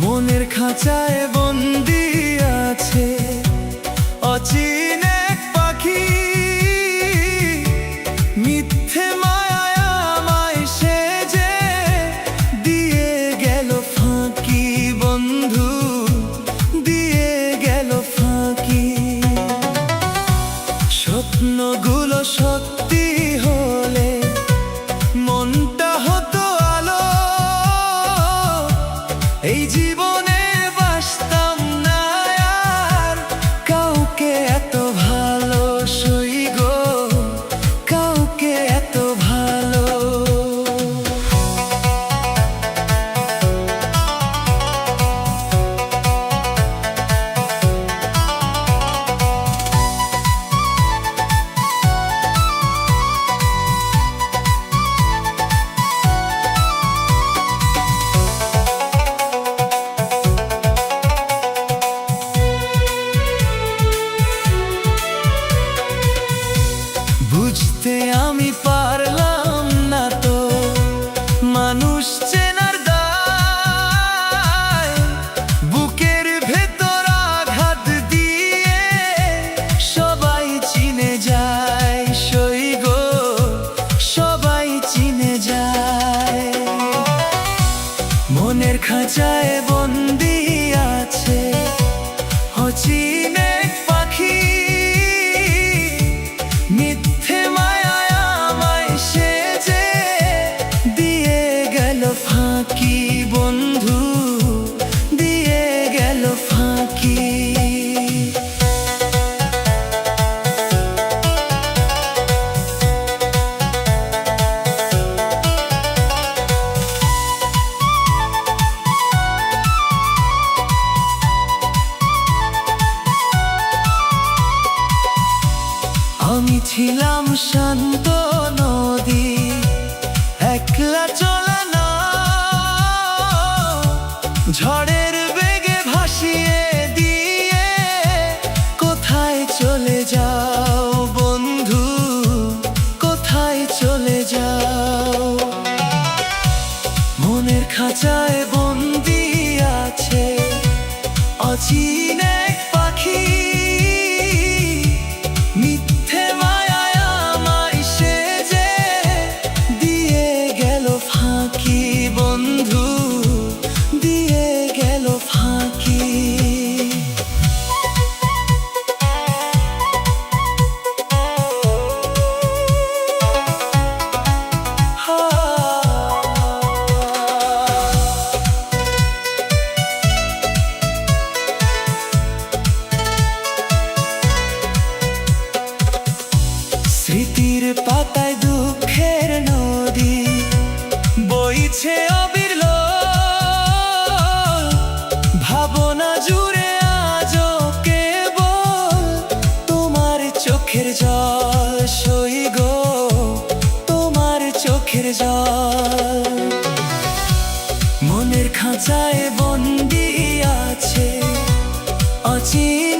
মনের খাঁচায় বন্দি আছে অচিন এক পাখি, মিথ্যে মায়ায় আমায় সে যে দিয়ে গেল ফাঁকি, বন্ধু দিয়ে গেল ফাঁকি। স্বপ্নগুলো সত্যি হলে মনটা হতো আলো, এই জীবনে বাসতাম না আর কাউকে এত ভালোবাসি গো, কাউকে এত ভালো। বুঝতে আমি পারলাম না তো মানুষ চেনার দায়, বুকের ভেতর আঘাত দিয়ে সবাই চিনে যায়, সই গো সবাই চিনে যায়। মনের খাঁচায় বন্দি আছে অচিন এক পাখি, মিথ্যে মায়ায় আমায় সে যে দিয়ে গেল ফাঁকি, বন্ধু দিয়ে গেল ফাঁকি। আমি ছিলাম শান্ত নদী, একলা চলা না, ঝড়ের বেগে ভাসিয়ে দিয়ে কোথায় চলে যাও, বন্ধু কোথায় চলে যাও। মনের খাঁচায় বন্দি আছে অচিন এক পাখি, মিথ্যে মায়ায় আমায় সে যে দিয়ে গেল ফাঁকি, বন্ধু দিয়ে গেল ফাঁকি। স্মৃতির পাতায় দুঃখের নদী বইছে অবিরল, ভাবনা জুড়ে আজও কেবল তোমার চোখের জল, সই গো তোমার চোখের জল। মনের খাঁচায় বন্দি আছে অচিন